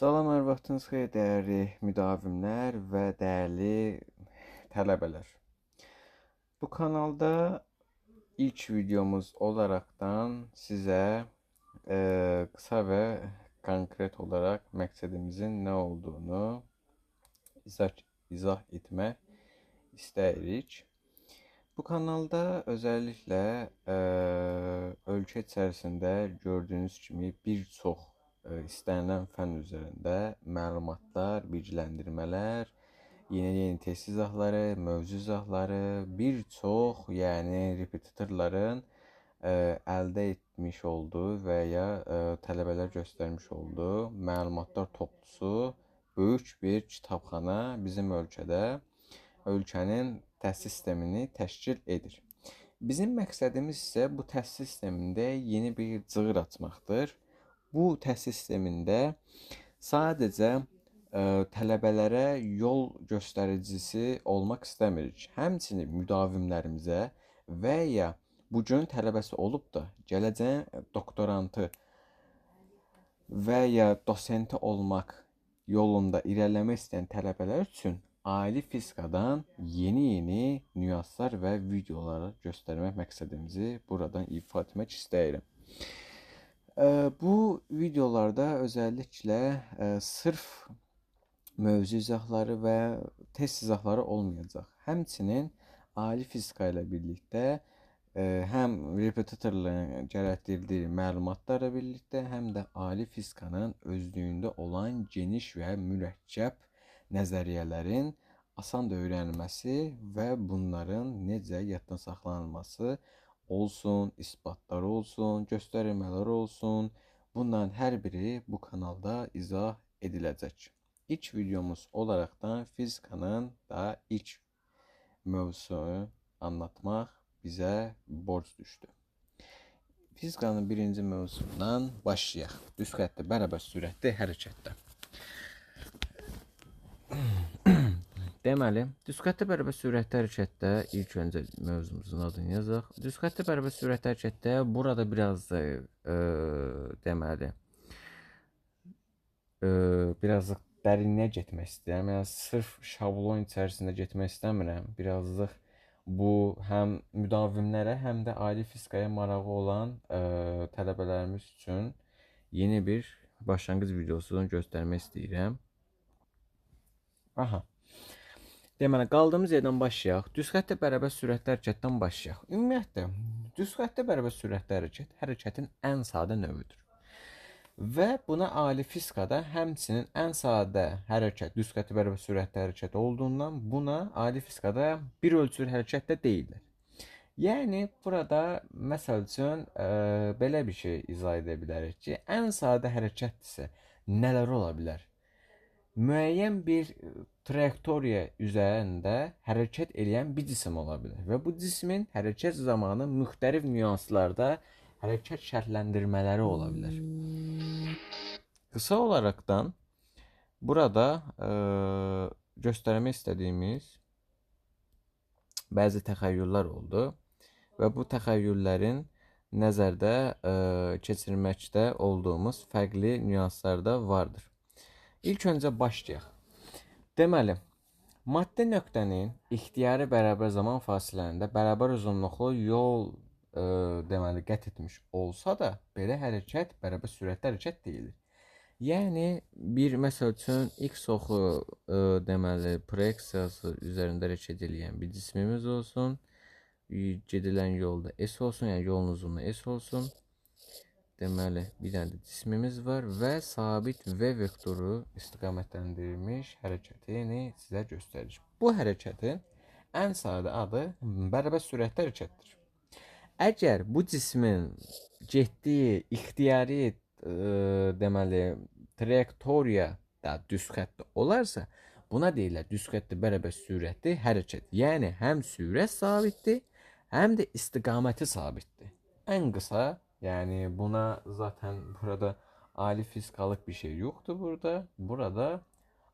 Salam, hər vaxtınız xeyir, dəyərli müdavimlər və dəyərli tələbələr. Bu kanalda ilk videomuz olaraqdan sizə qısa və konkret olaraq məqsədimizin nə olduğunu izah etmək istəyirik. Bu kanalda özəlliklə ölkə içərisində gördüyünüz kimi bir çox istənilən fən üzərində məlumatlar, bilgiləndirmələr, yeni test izahları, mövzu izahları, bir çox, yəni repetitorların əldə etmiş olduğu və ya tələbələr göstərmiş olduğu məlumatlar toplusu böyük bir kitabxana bizim ölkənin təhsil sistemini təşkil edir. Bizim məqsədimiz isə bu təhsil sistemində yeni bir cığır açmaqdır. Bu təhsil sistemində sadəcə tələbələrə yol göstəricisi olmaq istəmirik. Həmçinin müdavimlərimizə və ya bu gün tələbəsi olub da gələcəyin doktorantı və ya dosenti olmaq yolunda irəliləmək istəyən tələbələr üçün ali fizikadan yeni nüanslar və videoları göstərmək məqsədimizi buradan ifa etmək istəyirəm. Bu videolarda özəlliklə sırf mövzu izahları və test izahları olmayacaq. Həmçinin ali fizika ilə birlikdə həm repetitorların gərəkdirdiyi məlumatlarla birlikdə, həm də ali fizikanın özlüyündə olan geniş və mürəkkəb nəzəriyyələrin asan da öyrənilməsi və bunların necə yaddan saxlanılması olsun, isbatlar olsun, göstərilmələr olsun. Bunların hər biri bu kanalda izah ediləcək. İlk videomuz olaraqdan fizikanın da ilk mövzusunu anlatmaq bizə borc düşdü. Fizikanın birinci mövzusundan başlayaq. Düz xəttdə, bərabər sürətli hərəkətdə. Deməli, düzxəttə bərabər sürətli hərəkətdə ilk öncə mövzumuzun adını yazaq. Düzxəttə bərabər sürətli hərəkətdə burada biraz da deməli birazcık dərinliyə getmək istəyirəm. Yəni sırf şablon içərisində getmək istəmirəm. Birazcık bu həm müdavimlərə, həm də ali fizikaya marağı olan tələbələrimiz üçün yeni bir başlanğıc videosunu göstərmək istəyirəm. Aha. Deməli, qaldığımız yerdən başlayaq. Düz xəttə bərabər sürətli hərəkətdən başlayaq. Ümumiyyətlə, düz xəttə bərabər sürətli hərəkətin ən sadə növüdür. Və buna ali fizikada həmçinin ən sadə hərəkət, düz xəttə bərabər sürətli hərəkət olduğundan buna ali fizikada bir ölçülü hərəkət də deyirlər. Yəni, burada məsəl üçün belə bir şey izah edə bilərik ki, ən sadə hərəkətdirsə nələr ola bilər? Müəyyən bir trayektoriya üzərində hərəkət edən bir cisim ola bilər və bu cismin hərəkət zamanı müxtəlif nüanslarda hərəkət şərtləndirmələri ola bilər. Qısa olaraqdan burada göstərmək istədiyimiz bəzi təxəyyüllər oldu və bu təxəyyüllərin nəzərdə keçirməkdə olduğumuz fərqli nüanslar da vardır. İlk öncə başlayaq. Deməli, maddə nöqtənin ixtiyari bərabər zaman fasilələrində bərabər uzunluqlu yol deməli qət etmiş olsa da, belə hərəkət bərabər sürətli hərəkət deyilir. Yəni bir məsəl üçün x oxu deməli proyeksiyası üzərində hərəkət edən bir cismimiz olsun. Gedilən yolda s olsun, yəni yolun uzunluğu s olsun. Deməli, bir dənə də cismimiz var və sabit v vektoru istiqamətləndirilmiş hərəkətini sizə göstərir. Bu hərəkətin ən sadə adı bərabər sürətli hərəkətdir. Əgər bu cismin getdiyi ixtiyari deməli trayektoriya da düz xəttdə olarsa, buna deyirlər düz xəttdə bərabər sürətli hərəkət. Yəni həm sürət sabitdir, həm də istiqaməti sabitdir. Ən qısa, yəni buna zaten burada ali fizikalıq bir şey yoxdur burada. Burada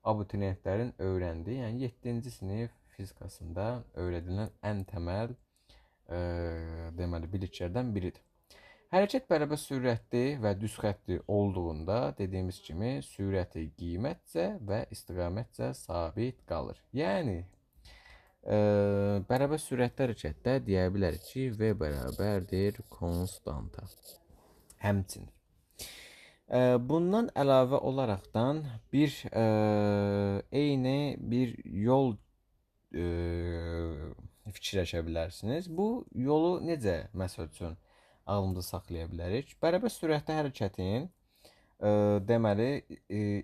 abituriyentlərin öyrəndiyi, yəni 7-ci sinif fizikasında öyrədilən ən təməl deməli biliklərdən biridir. Hərəkət bərabər sürətli və düz xəttli olduğunda dediyimiz kimi sürəti qiymətcə və istiqamətcə sabit qalır. Yəni bərabər sürətli hərəkətdə deyə bilərik ki, V bərabərdir konstanta. Həmçinin bundan əlavə olaraqdan eyni bir yol fikirləşə bilərsiniz. Bu yolu necə məsəl üçün ağlımızda saxlaya bilərik? Bərabər sürətli hərəkətin deməli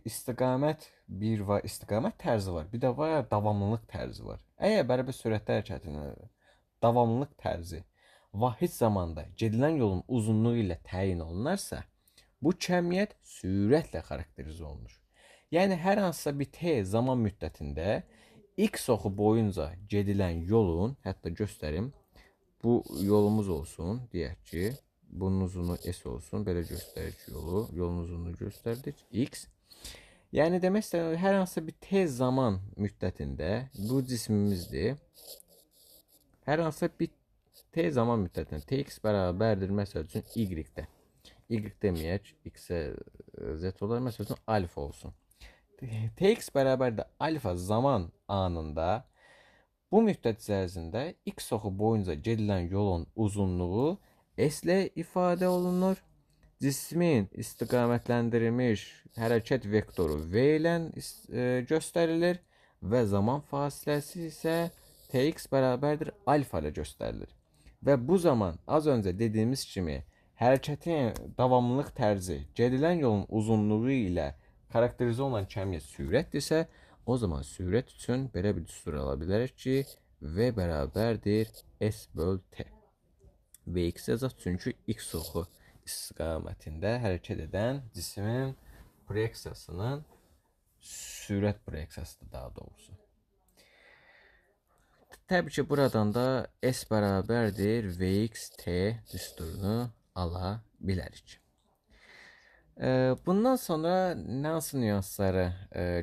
istiqamət bir var, istiqamət tərzi var. Bir də var davamlılıq tərzi var. Əgər bərabər sürətli hərəkətin davamlılıq tərzi vahid zamanda gedilən yolun uzunluğu ilə təyin olunarsa, bu kəmiyyət sürətlə xarakterizə olunur. Yəni hər hansısa bir t zaman müddətində x oxu boyunca gedilən yolun, hətta göstərim, bu yolumuz olsun, deyək ki, bunun uzunluğu s olsun, belə göstərik yolu, yolun uzunluğu göstərdik, x. Yəni demək istəyirəm, hər hansısa bir t zaman müddətində bu cismimizdir. Hər hansısa bir t zaman müddətində tx bərabərdir, məsəl üçün y-də. Y deməyək, x-ə z olar, məsəl üçün alfa olsun. Tx bərabərdir alfa zaman anında bu müddət içərisində x oxu boyunca gedilən yolun uzunluğu s ilə ifadə olunur. Cismin istiqamətləndirilmiş hərəkət vektoru v ilə göstərilir və zaman fasiləsi isə tx bərabərdir alfa ilə göstərilir. Və bu zaman az öncə dediyimiz kimi hərəkətin davamlılıq tərzi gedilən yolun uzunluğu ilə xarakterizə olunan kəmiyyət sürətdirsə, o zaman sürət üçün belə bir düstur ala bilərik ki, v bərabərdir s böl t. Vx yazaq, çünki x oxu istiqamətində hərəkət edən cismin proyeksiyasının sürət proyeksiyasıdır daha doğrusu. Təbii ki, buradan da s bərabərdir vx t düsturunu ala bilərik. Bundan sonra hansı nüansları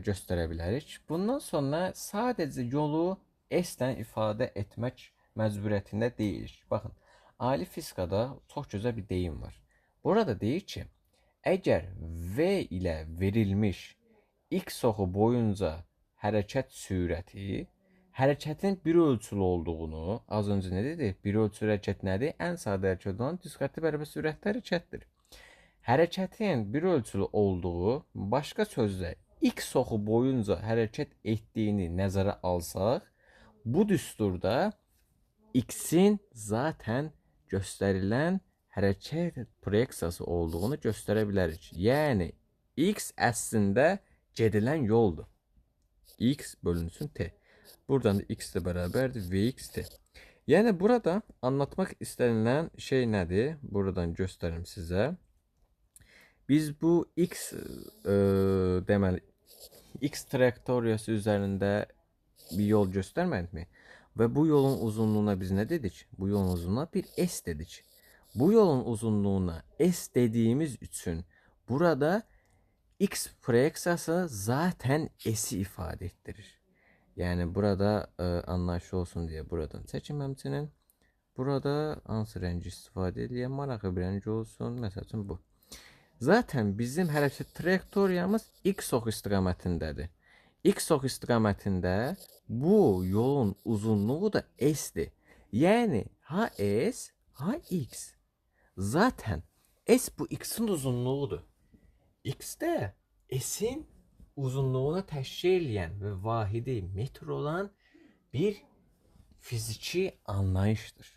göstərə bilərik? Bundan sonra sadəcə yolu s-lə ifadə etmək məcburiyyətində deyilik. Baxın, ali fizikada çox gözəl bir deyim var. Burada deyir ki, əgər v ilə verilmiş x oxu boyunca hərəkət sürəti hərəkətin bir ölçülü olduğunu, az öncə nə dedik? Bir ölçülü hərəkət nədir? Ən sadə hərəkət olan düz xəttli bərabər sürətli hərəkətdir. Hərəkətin bir ölçülü olduğu, başqa sözlə x oxu boyunca hərəkət etdiyini nəzərə alsaq, bu düsturda x-in zaten göstərilən hərəkət proyeksiyası olduğunu göstərə bilərik. Yəni, x əslində gedilən yoldur. X bölünsün t. Buradan da x də bərabərdir vx-t. Yəni, burada anlatmaq istənilən şey nədir? Buradan göstərim sizə. Biz bu x deməli, x trayektoriyası üzərində bir yol göstərmədik mi? Və bu yolun uzunluğuna biz nə dedik? Bu yolun uzunluğuna bir s dedik. Bu yolun uzunluğuna s dediyimiz üçün burada x proyeksiyası zaten s'i ifadə etdirir. Yəni burada anlayışı olsun deyə buradan çəkim həmçinin. Burada hansı rəngi istifadə edəyəm? Maraqlı bir rəng olsun. Məsəl üçün bu. Zaten bizim hərəkət trayektoriyamız x oxu istiqamətindədir. X oxu istiqamətində bu yolun uzunluğu da s'dir. Yəni hs, hx. Zaten s bu x'in uzunluğudur. X də s'in uzunluğuna təşkil edən və vahidi metr olan bir fiziki anlayışdır.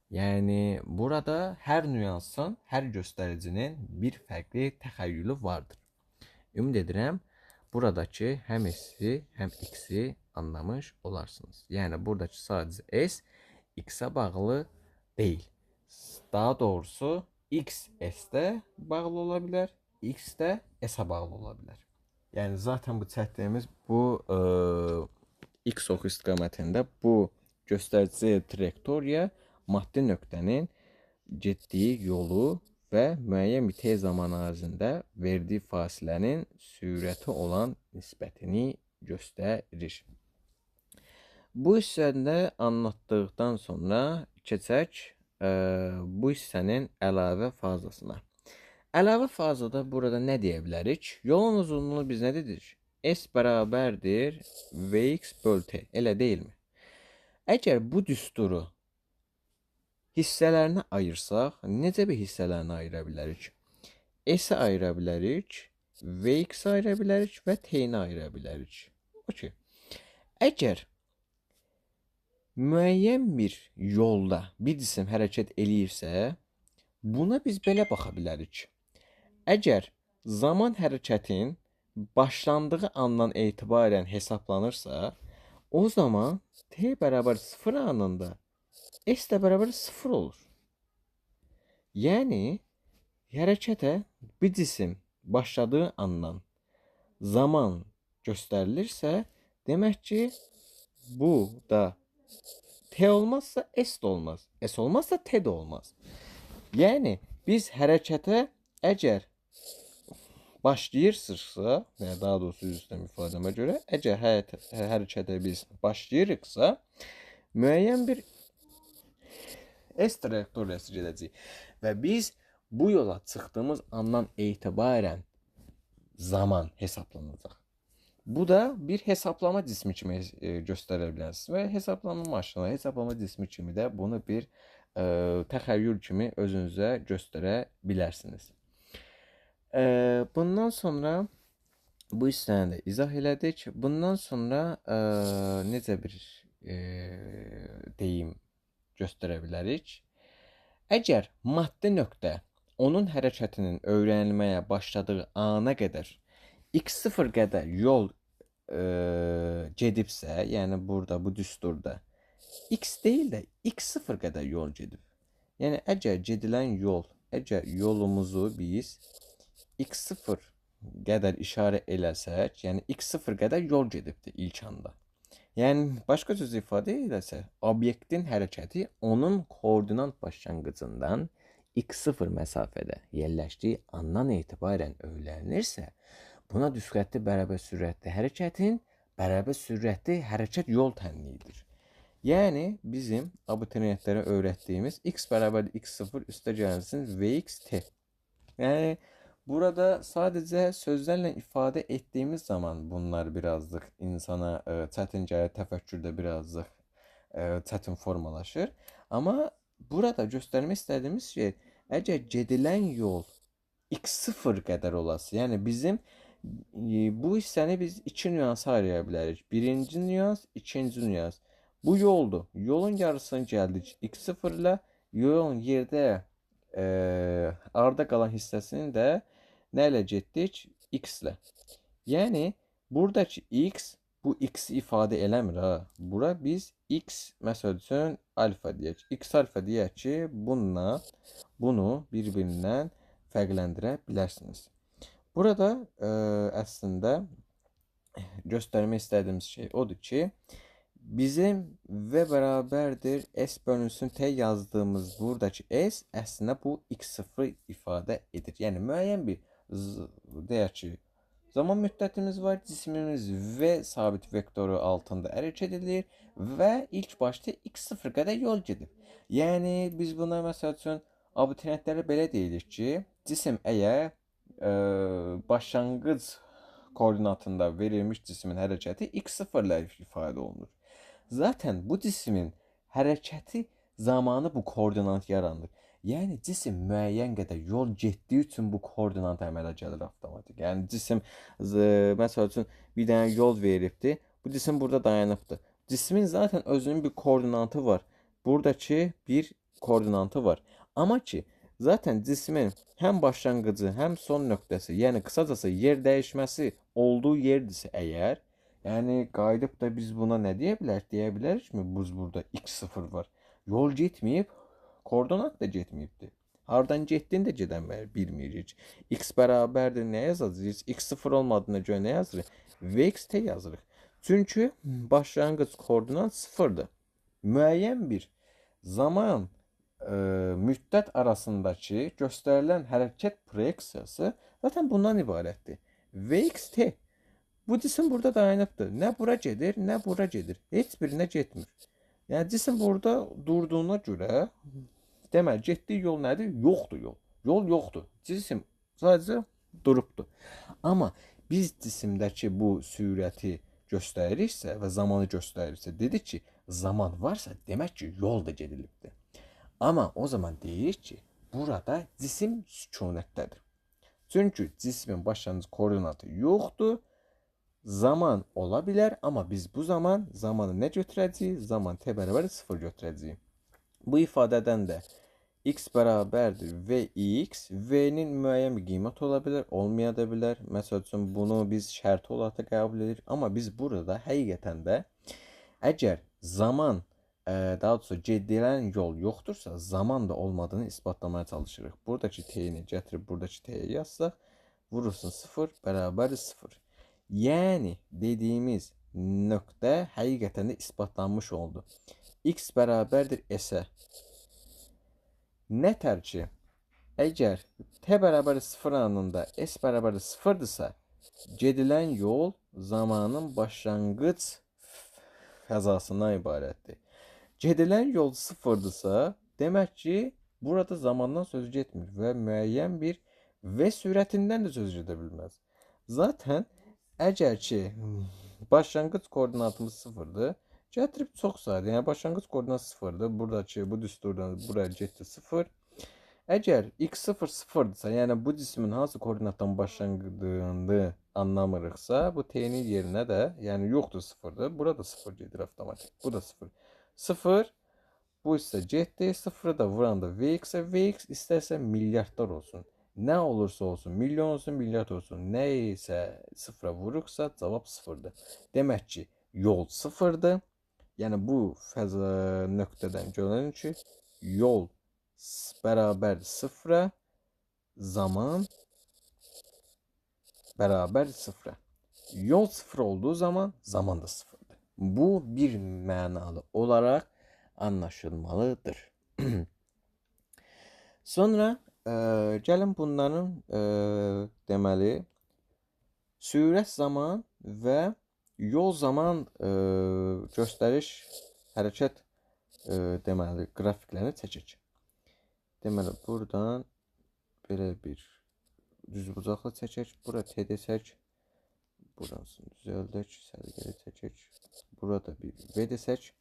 Yəni burada hər nüansın, hər göstəricinin bir fərqli təxəyyülü vardır. Ümid edirəm, buradakı həm s-i, həm x-i anlamış olarsınız. Yəni buradakı sadəcə s x-ə bağlı deyil. Daha doğrusu x s-də bağlı ola bilər, x də s-ə bağlı ola bilər. Yəni zaten bu çəkdiyimiz bu x oxu istiqamətində bu göstərici trayektoriya maddi nöqtənin getdiyi yolu və müəyyən bir t zaman ərzində verdiyi fasilənin sürəti olan nisbətini göstərir. Bu hissədə anlatdıqdan sonra keçək bu hissənin əlavə fazasına. Əlavə fazada burada nə deyə bilərik? Yolun uzunluğunu biz nə dedik? S bərabərdir Vx böl T. Elə deyilmi? Əgər bu düsturu hissələrinə ayırsaq, necə bir hissələrinə ayıra bilərik? S-i ayıra bilərik, Vx-i ayıra bilərik və T-ni ayıra bilərik. Okey. Əgər müəyyən bir yolda bir cisim hərəkət eləyirsə, buna biz belə baxa bilərik. Əgər zaman hərəkətin başlandığı andan etibarən hesablanırsa, o zaman T bərabər 0 anında S də bərabər 0 olur. Yəni, hərəkətə bir cisim başladığı andan zaman göstərilirsə, demək ki, bu da T olmazsa S də olmaz. S olmazsa T də olmaz. Yəni, biz hərəkətə əgər başlayırsınızsa, yəni daha doğrusu üzrdən ifadəmə görə, əgər hərəkətə biz başlayırıqsa, müəyyən bir S trayektoriyası gedəcək və biz bu yola çıxdığımız andan etibarən zaman hesablanacaq. Bu da bir hesaplama cismi kimi göstərə bilərsiniz və hesaplama maşını, hesaplama cismi kimi də bunu bir təxəyyül kimi özünüzə göstərə bilərsiniz. Bundan sonra bu hissəni də izah elədik. Bundan sonra necə bir deyim göstərə bilərik? Əgər maddi nöqtə onun hərəkətinin öyrənilməyə başladığı ana qədər x0 qədər yol gedibsə, yəni burada bu düsturda x deyil də x0 qədər yol gedib. Yəni əgər gedilən yol, əgər yolumuzu biz x0 qədər işarə eləsək, yəni x0 qədər yol gedibdir ilk anda. Yəni başqa söz ifadə eləsək, obyektin hərəkəti onun koordinat başlanğıcından x0 məsafədə yerləşdiyi andan etibarən öyrənilirsə, buna düzxətti bərabər sürətli hərəkətin bərabər sürətli hərəkət yol tənliyidir. Yəni bizim abituriyentlərə öyrətdiyimiz x bərabər x0 üstə gəlsin vxt. Yəni burada sadəcə sözlərlə ifadə etdiyimiz zaman bunlar birazcık insana çətin gəlir, təfəkkürdə birazcık çətin formalaşır. Amma burada göstərmək istədiyimiz şey, əgər gedilən yol x0 qədər olası, yəni bizim bu hissəni biz iki nüansa ayıraya bilərik. Birinci nüans, ikinci nüans. Bu yoldur. Yolun yarısını gəldik x0 ilə, yolun yerdə arda qalan hissəsini də nə ilə getdik? X ilə. Yəni, buradakı x, bu x ifadə eləmir ha. Bura biz x, məsəl üçün, alfa deyək. X alfa deyək ki, bununla bunu bir-birindən fərqləndirə bilərsiniz. Burada əslində göstərmək istədiyimiz şey odur ki, bizim V bərabərdir S bölünsün T yazdığımız buradakı S əslində bu x0 ifadə edir. Yəni müəyyən bir deyək ki, zaman müddətimiz var, cismimiz V sabit vektoru altında hərəkət edir və ilk başda x0 qədər yol gedib. Yəni biz buna məsəl üçün abituriyentlərə belə deyirik ki, cisim əgər başlanğıc koordinatında verilmiş cismin hərəkəti x0 ilə ifadə olunur. Zaten bu cismin hərəkəti zamanı bu koordinat yaranır. Yəni cisim müəyyən qədər yol getdiyi üçün bu koordinat əmələ gəlir avtomatik. Yəni cisim məsəl üçün bir dənə yol veribdi. Bu cisim burada dayanıbdı. Cismin zaten özünün bir koordinatı var. Buradakı bir koordinatı var. Amma ki zaten cismin həm başlanğıcı, həm son nöqtəsi, yəni qısacası yer dəyişməsi olduğu yerdirsə əgər, yəni qayıdıb da biz buna nə deyə bilərik? Deyə bilərikmi? Biz burada x0 var. Yol getməyib, koordinat da getməyibdir. Hardan getdiyini də gedən bilmirik. X bərabərdir nə yazacağıq? X0 olmadığına görə nə yazırıq? Vxt yazırıq. Çünki başlanğıc koordinat 0'dır. Müəyyən bir zaman müddət arasındakı göstərilən hərəkət proyeksiyası zaten bundan ibarətdir. Vxt. Bu cisim burada dayanıbdır. Nə bura gedir, nə bura gedir. Heç birinə getmir. Yəni cisim burada durduğuna görə Deməli, getdiyi yol nədir? Yoxdur yol. Yol yoxdur. Cisim sadəcə durubdur. Amma biz cisimdəki bu sürəti göstəririksə və zamanı göstəririksə, dedik ki, zaman varsa, demək ki, yol da gedilibdir. Amma o zaman deyirik ki, burada cisim sükunətdədir. Çünki cismin başlanğıc koordinatı yoxdur. Zaman ola bilər, amma biz bu zamanı nə götürəcəyik? Zaman t bərabər 0 götürəcəyik. Bu ifadədən də x bərabərdir vx, v-nin müəyyən bir qiymət ola bilər, olmaya da bilər. Məsəl üçün, bunu biz şərti olaraq da qəbul edirik. Amma biz burada həqiqətən də əgər zaman, daha doğrusu gedilən yol yoxdursa, zaman da olmadığını isbatlamaya çalışırıq. Buradakı t-ni gətirib buradakı t-yə yazsaq, vurursun 0 bərabər 0. Yəni dediyimiz nöqtə həqiqətən də isbatlanmış oldu. X bərabərdir s-ə. Nətər ki, əgər t bərabər 0 anında s bərabər 0-dırsa, gedilən yol zamanın başlanğıc fəzasından ibarətdir. Gedilən yol 0-dırsa, demək ki, burada zamandan söz getmir və müəyyən bir v sürətindən də söz gedə bilməz. Zaten əgər ki, başlanğıc koordinatımız 0-dır, gətirib çox saydı. Yəni, başlanğıc koordinat 0-dır. Buradakı, bu düsturdan buraya getdi 0. Əgər x 0 0-dırsa, yəni bu cismin hansı koordinatdan başlandığını anlamırıqsa, bu t-nin yerinə də, yəni yoxdur 0-dır. Burada 0 gedir avtomatik. Bu da 0. 0, bu isə getdi. 0-ı da vuranda vx-ə. Vx istərsə milyardlar olsun. Nə olursa olsun, milyon olsun, milyard olsun. Nə isə 0-a vuruqsa, cavab 0-dır. Demək ki, yol 0-dır. Yəni bu nöqtədən görünür ki, yol bərabər 0-a, zaman bərabər 0-a. Yol 0 olduğu zaman da 0-dır. Bu bir mənalı olaraq anlaşılmalıdır. Sonra gəlin bunların deməli sürət zaman və yol zaman göstəriş hərəkət deməli qrafiklərini çəkək. Deməli buradan belə bir düzbucaqlı çəkək. Bura t desək, burasını düzəldək, sərgəli çəkək. Burada bir v desək.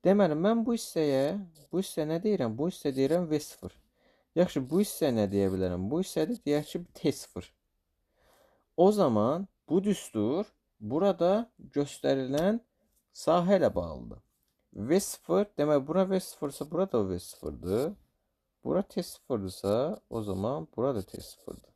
Deməli mən bu hissə nə deyirəm? Bu hissə deyirəm v0. Yaxşı, bu hissə nə deyə bilərəm? Bu hissədə deyək ki, t0. O zaman bu düstur burada göstərilən sahə ilə bağlıdır. V0, demək bura V0-sa, bura da V0-dır. Bura T0-dırsa, o zaman burada T0-dır.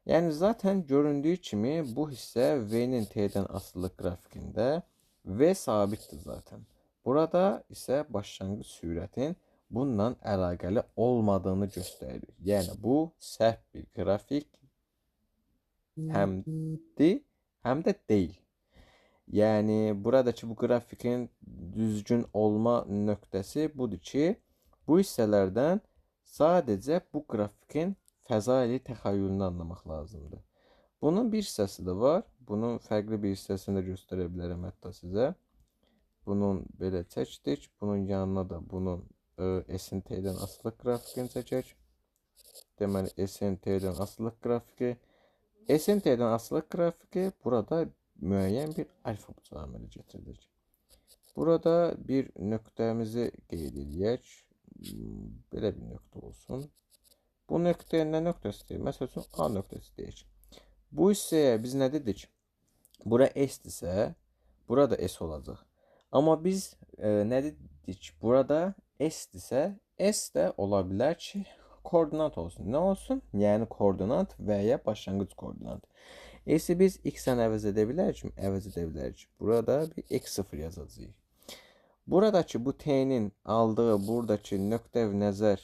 Yəni, zaten göründüyü kimi bu hissə V-nin T'dən asılılıq qrafikində V sabitdir zaten. Burada isə başlanğıc sürətin bununla əlaqəli olmadığını göstərir. Yəni, bu səhv bir qrafik həm də deyil. Yəni, buradakı bu qrafikin düzgün olma nöqtəsi budur ki, bu hissələrdən sadəcə bu qrafikin fəzaili təxəyyülünü anlamaq lazımdır. Bunun bir hissəsi də var. Bunun fərqli bir hissəsini də göstərə bilərəm hətta sizə. Bunun belə çəkdik. Bunun yanına da bunun S-in T'dən asılıq qrafikini çəkək. Deməli, S-in T'dən asılıq qrafiki. S-in T'dən asılıq qrafiki burada müəyyən bir alfa bucağı əmələ gətirdik. Burada bir nöqtəmizi qeyd edək. Belə bir nöqtə olsun. Bu nöqtəyə nə nöqtəsi deyil? Məsəl üçün, A nöqtəsi deyək. Bu hissəyə biz nə dedik? Bura S-dirsə, burada S olacaq. Amma biz nə dedik? Burada S-dirsə, S də ola bilər ki, koordinat olsun. Nə olsun? Yəni, koordinat və ya başlanğıc koordinat. S-i biz X-lə əvəz edə bilərik mi? Əvəz edə bilərik. Burada bir X0 yazacağıq. Buradakı bu T'nin aldığı buradakı nöqtə nəzər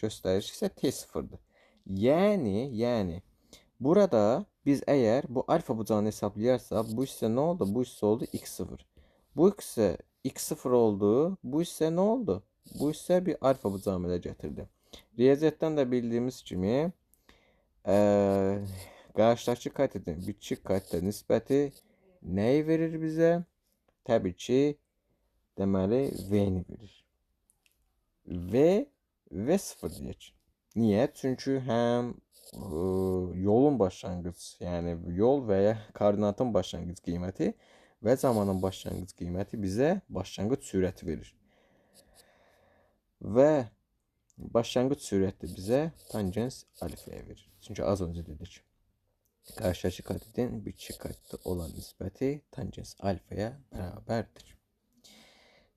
göstərici isə T0'dır. Yəni, burada biz əgər bu alfa bucağını hesablayarsaq, bu hissə nə oldu? Bu hissə oldu X0. Bu hissə X0 oldu. Bu hissə nə oldu? Bu hissə bir alfa bucağı əmələ gətirdi. Riyaziyyatdan da bildiyimiz kimi, qarşıdakı katetin bitişik katete nisbəti nəyi verir bizə? Təbii ki, deməli, V-ni verir. V V0 deyək. Niyə? Çünki həm yolun başlanğıc, yəni yol və ya koordinatın başlanğıc qiyməti və zamanın başlanğıc qiyməti bizə başlanğıc sürəti verir. Və başlanğıc sürəti bizə tangens alfaya verir. Çünki az öncə dedik. Qarşıdakı katedin bitişik katede olan nisbəti tangens alfaya bərabərdir.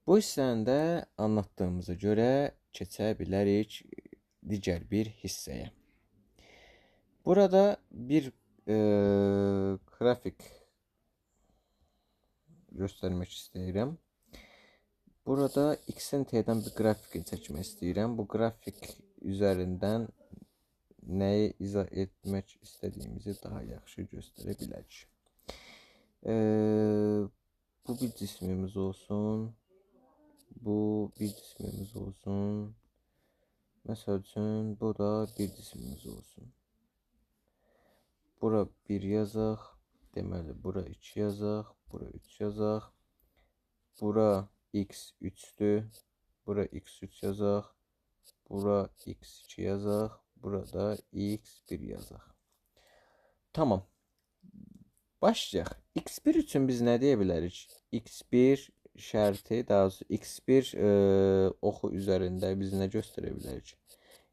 Bu hissəni də anlattığımıza görə keçə bilərik digər bir hissəyə. Burada bir grafik göstərmək istəyirəm. Burada X-in T'dən bir qrafik çəkmək istəyirəm. Bu qrafik üzərindən nəyi izah etmək istədiyimizi daha yaxşı göstərə bilərik. Bu bir cismimiz olsun. Bu bir cismimiz olsun. Məsəl üçün, bu da bir cismimiz olsun. Bura 1 yazaq. Deməli, bura 2 yazaq. Bura 3 yazaq. Bura x 3'dür. Bura x3 yazaq. Bura x2 yazaq. Burada x1 yazaq. Tamam. Başlayaq. x1 üçün biz nə deyə bilərik? x1 şərti, daha doğrusu x1 oxu üzərində biz nə göstərə bilərik?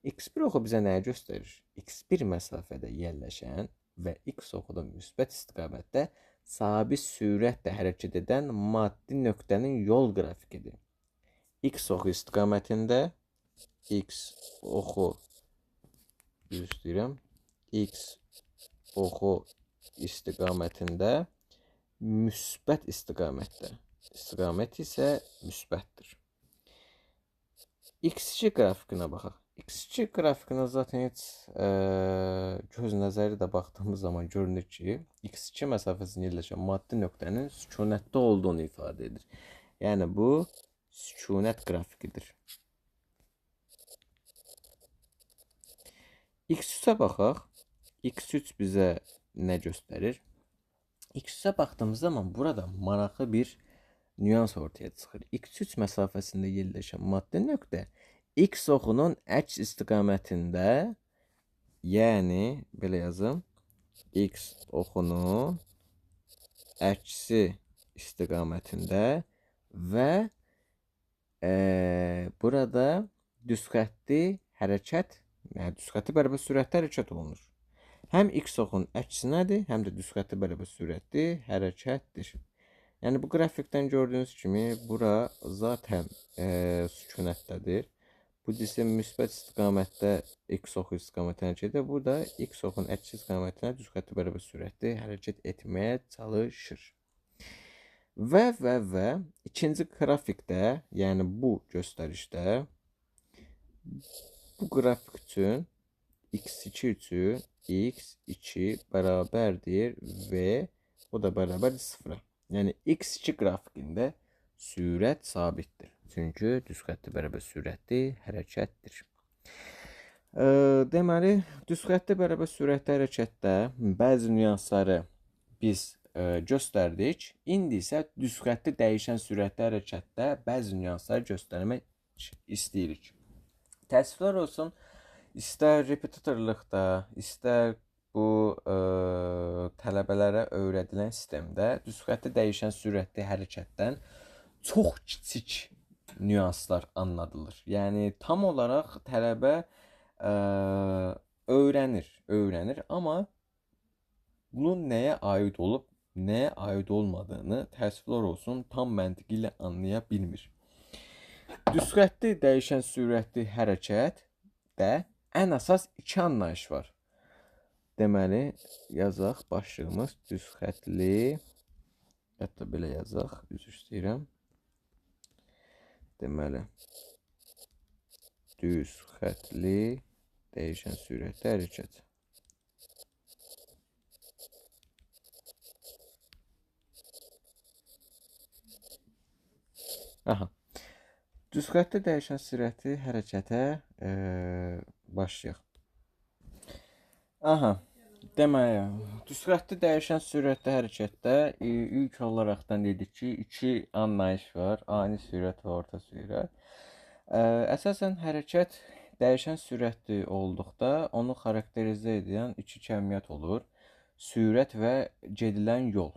x1 oxu bizə nəyə göstərir? x1 məsafədə yerləşən və x oxuda müsbət istiqamətdə sabit sürətlə hərəkət edən maddi nöqtənin yol qrafikidir. X oxu istiqamətində, X oxu istəyirəm. X oxu istiqamətində müsbət istiqamətdə. İstiqamət isə müsbətdir. X2 qrafikinə baxaq. X2 qrafikinə zaten heç göz nəzəri də baxdığımız zaman görünür ki, X2 məsafəsində yerləşən maddi nöqtənin sükunətdə olduğunu ifadə edir. Yəni bu sükunət qrafikidir. X3-ə baxaq. X3 bizə nə göstərir? X3-ə baxdığımız zaman burada maraqlı bir nüans ortaya çıxır. X3 məsafəsində yerləşən maddi nöqtə X oxunun əks istiqamətində, yəni belə yazım, X oxunun əksi istiqamətində və burada düz xətti hərəkət, yəni düz xətti bərabər sürətdə hərəkət olunur. Həm X oxunun əksinədir, həm də düz xətti bərabər sürətli hərəkətdir. Yəni bu qrafikdən gördüyünüz kimi bura zaten sükunətdədir. Bu cisim müsbət istiqamətdə X oxu istiqamətinə gedir. Burada X oxunun əks istiqamətinə düz xətti bərabər sürətli hərəkət etməyə çalışır. Və ikinci qrafikdə, yəni bu göstərişdə bu qrafik üçün X2 üçün X2 bərabərdir və o da bərabər 0-a. Yəni X2 qrafikində sürət sabitdir. Çünki düz xətti bərabər sürətli hərəkətdir. Deməli, düz xətti bərabər sürətli hərəkətdə bəzi nüansları biz göstərdik. İndi isə düz xətti dəyişən sürətli hərəkətdə bəzi nüansları göstərmək istəyirik. Təəssüflər olsun, istər repetitorluqda, istər bu tələbələrə öyrədilən sistemdə düz xətti dəyişən sürətli hərəkətdən çox kiçik nüanslar anladılır. Yəni tam olaraq tələbə öyrənir, amma bunun nəyə aid olub, nəyə aid olmadığını təəssüflər olsun tam məntiqi ilə anlaya bilmir. Düz xətti dəyişən sürətli hərəkətdə ən əsas iki anlayış var. Deməli, yazaq başlığımız düz xəttli, hətta belə yazaq, üzr istəyirəm. Deməli, düz xəttli dəyişən sürətli hərəkət. Aha. Düz xəttli dəyişən sürətli hərəkətə başlayaq. Aha. Deməli, düz xətti dəyişən sürətli hərəkətdə ilk olaraqdan dedik ki, iki anlayış var. Ani sürət və orta sürət. Əsasən hərəkət dəyişən sürətli olduqda onu xarakterizə edən iki kəmiyyət olur. Sürət və gedilən yol.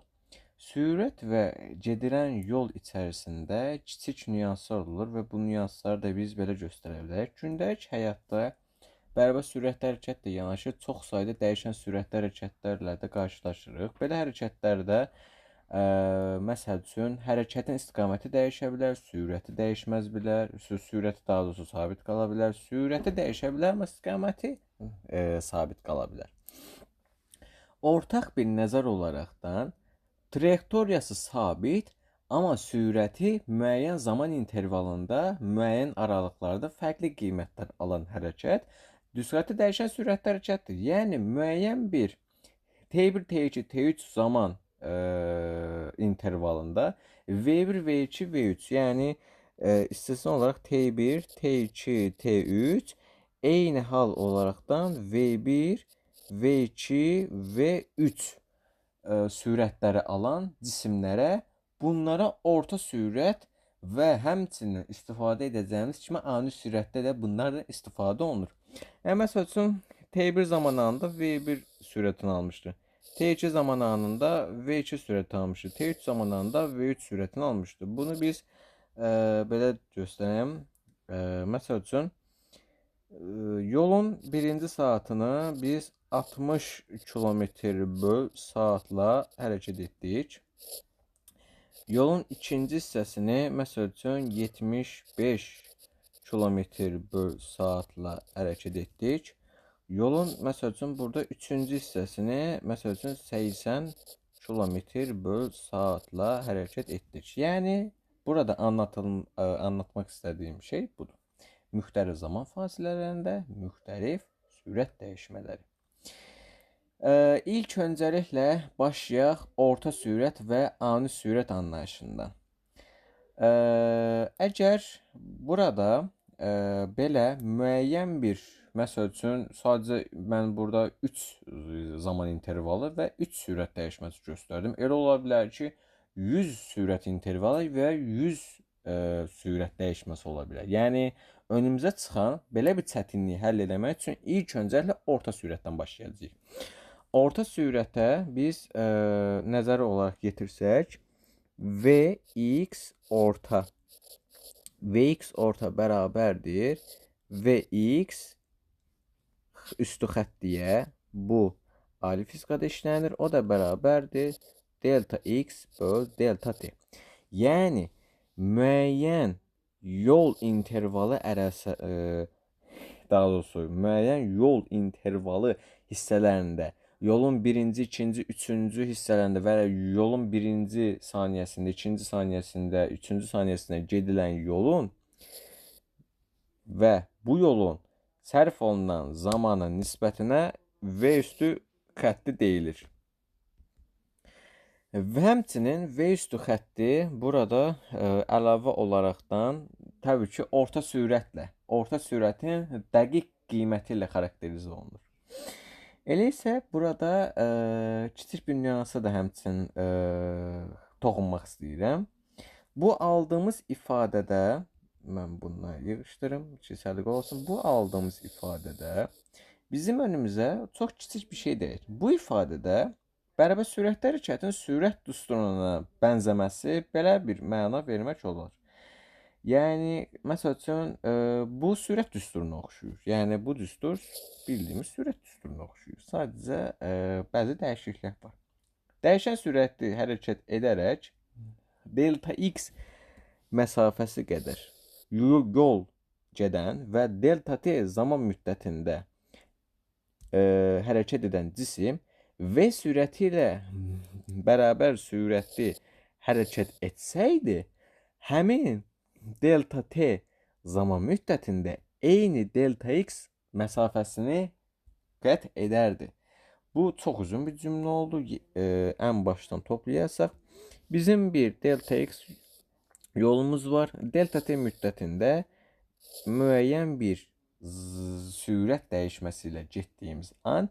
Sürət və gedilən yol içərisində kiçik nüanslar olur və bu nüansları da biz belə göstərə bilərik. Gündəlik həyatda bərabər sürətli hərəkətlə yanaşı çox sayda dəyişən sürətli hərəkətlərlə də qarşılaşırıq. Belə hərəkətlərdə məsəl üçün hərəkətin istiqaməti dəyişə bilər, sürəti dəyişməz bilər, sürəti daha doğrusu sabit qala bilər, sürəti dəyişə bilər, amma istiqaməti sabit qala bilər. Ortaq bir nəzər olaraqdan trayektoriyası sabit, amma sürəti müəyyən zaman intervalında, müəyyən aralıqlarda fərqli qiymətlər alan hərəkət sürəti dəyişən sürətli hərəkətdir. Yəni müəyyən bir T1, T2, T3 zaman intervalında V1, V2, V3 yəni istisna olaraq T1, T2, T3 eyni hal olaraqdan V1, V2, V3 sürətləri alan cisimlərə bunlara orta sürət və həmçinin istifadə edəcəyimiz kimi ani sürətdə də bunlardan istifadə olunur. Yəni məsəl üçün T1 zamanında V1 sürətini almışdı. T2 zamanında V2 sürətini almışdı. T3 zamanında V3 sürətini almışdı. Bunu biz belə göstərəyim. Məsəl üçün yolun birinci saatını biz 60 km/saatla hərəkət etdik. Yolun ikinci hissəsini məsəl üçün 75 km/saatla hərəkət etdik. Yolun məsəl üçün burada üçüncü hissəsini məsəl üçün 80 km/saatla hərəkət etdik. Yəni burada anlatmaq istədiyim şey budur. Müxtəlif zaman fasilələrində müxtəlif sürət dəyişmələri. İlk öncəliklə başlayaq orta sürət və ani sürət anlayışından. Əgər burada belə müəyyən bir, məsəl üçün sadəcə mən burada 3 zaman intervalı və 3 sürət dəyişməsi göstərdim. Elə ola bilər ki 100 sürət intervalı və 100 sürət dəyişməsi ola bilər. Yəni önümüzə çıxan belə bir çətinliyi həll etmək üçün ilk öncəliklə orta sürətdən başlayacağıq. Orta sürətə biz nəzərə olaraq getirsək Vx orta. Vx orta bərabərdir Vx üstü xəttiyə, bu ali fizikada işlənir, o da bərabərdir delta x böl delta t. Yəni müəyyən yol intervalı daha doğrusu müəyyən yol intervalı hissələrində, yolun birinci, ikinci, üçüncü hissələrində və yolun birinci saniyəsində, ikinci saniyəsində, üçüncü saniyəsində gedilən yolun və bu yolun sərf olunan zamana nisbətinə V üstü xətti deyilir. Və həmçinin V üstü xətti burada əlavə olaraqdan təbii ki orta sürətlə, orta sürətin dəqiq qiyməti ilə xarakterizə olunur. Elə isə burada kiçik bir nüansa da həmçinin toxunmaq istəyirəm. Bu aldığımız ifadədə, mən bunları yığışdırım ki səliqə olsun. Bu aldığımız ifadədə bizim önümüzə çox kiçik bir şey deyil. Bu ifadədə bərabər sürətli hərəkətin sürət düsturuna bənzəməsi belə bir məna vermək olar. Yəni məsəl üçün bu sürət düsturuna oxşuyur. Yəni bu düstur bildiyimiz sürət düsturuna oxşuyur. Sadəcə bəzi dəyişikliklər var. Dəyişən sürətli hərəkət edərək delta x məsafəsi qədər yol gedən və delta t zaman müddətində hərəkət edən cisim v sürəti ilə bərabər sürətli hərəkət etsəydi, həmin delta t zaman müddətində eyni delta x məsafəsini qət edərdi. Bu çox uzun bir cümlə oldu. Ən başdan toplayasaq, bizim bir delta x yolumuz var. Delta t müddətində müəyyən bir sürət dəyişməsi ilə getdiyimiz an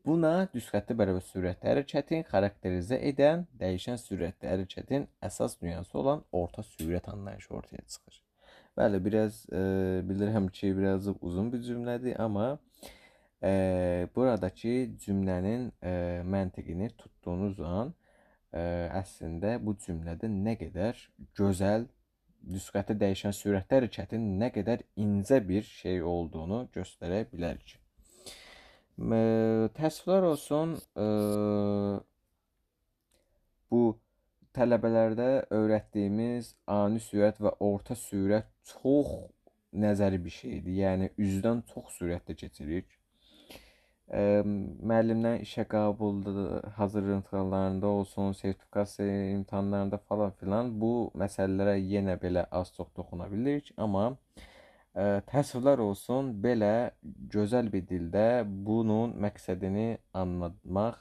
buna düz xətti bərabər sürətli hərəkətin xarakterizə edən dəyişən sürətli hərəkətin əsas nüansı olan orta sürət anlayışı ortaya çıxır. Bəli, biraz bilirəm ki, biraz uzun bir cümlədir, amma buradakı cümlənin məntiqini tutduğunuz an əslində bu cümlədə nə qədər gözəl, nüsxəti dəyişən sürətli hərəkətin nə qədər incə bir şey olduğunu göstərə bilərik. Təəssüflər olsun, bu tələbələrdə öyrətdiyimiz ani sürət və orta sürət çox nəzəri bir şeydir. Yəni üzdən çox sürətlə keçirik. Müəllimdən işə qəbul hazırlıqlarında olsun, sertifikasiya imtahanlarında falan filan bu məsələlərə yenə belə az-çox toxuna bilirik, amma təəssüflər olsun, belə gözəl bir dildə bunun məqsədini anlatmaq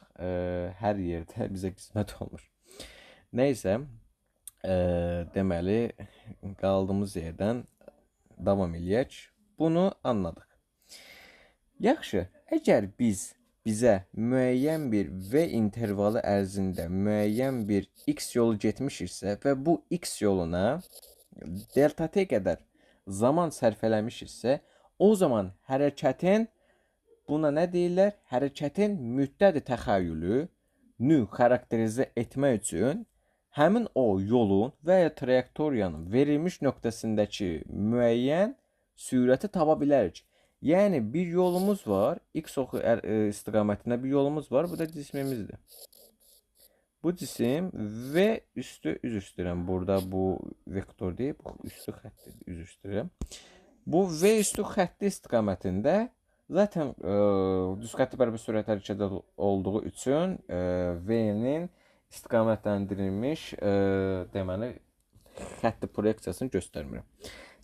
hər yerdə bizə qismət olmur. Nəysə, deməli, qaldığımız yerdən davam eləyək. Bunu anladıq. Yaxşı, əgər bizə müəyyən bir v intervalı ərzində müəyyən bir x yolu getmişiksə və bu x yoluna delta t qədər zaman sərf eləmişiksə, o zaman hərəkətin, buna nə deyirlər? Hərəkətin müddəti təxəyyülünü xarakterizə etmək üçün həmin o yolun və ya trayektoriyanın verilmiş nöqtəsindəki müəyyən sürəti tapa bilərik. Yəni bir yolumuz var, x oxu istiqamətində bir yolumuz var, bu da cismimizdir. Bu cisim v üstü üzr istəyirəm. Burada bu vektor deyil, bu üstü xəttdir, üzr istəyirəm. Bu v üstü xətti istiqamətində zaten düz xətti bərabər sürət hərəkəti olduğu üçün v-nin istiqamətləndirilmiş deməli xətti proyeksiyasını göstərmirəm.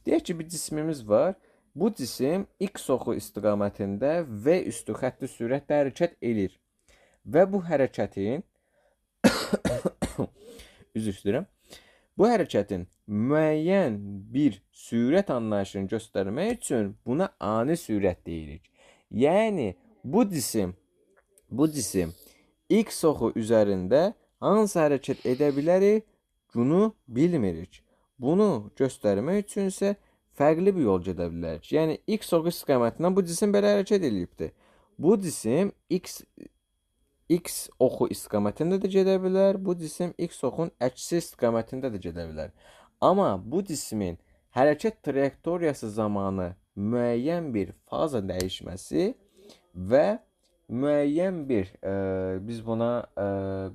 Deyək ki, bir cismimiz var. Bu cisim x oxu istiqamətində v üstü xətti sürətlə hərəkət edir. Və bu hərəkətin üzr istəyirəm. Bu hərəkətin müəyyən bir sürət anlayışını göstərmək üçün buna ani sürət deyirik. Yəni bu cisim x oxu üzərində hansı hərəkət edə bilərik, bunu bilmirik. Bunu göstərmək üçün isə fərqli bir yol gedə bilərik. Yəni x oxu istiqamətindən bu cisim belə hərəkət edibdir. Bu cisim x oxu istiqamətində də gedə bilər. Bu cisim x oxun əksi istiqamətində də gedə bilər. Amma bu cismin hərəkət trayektoriyası zamanı müəyyən bir faza dəyişməsi və müəyyən bir biz buna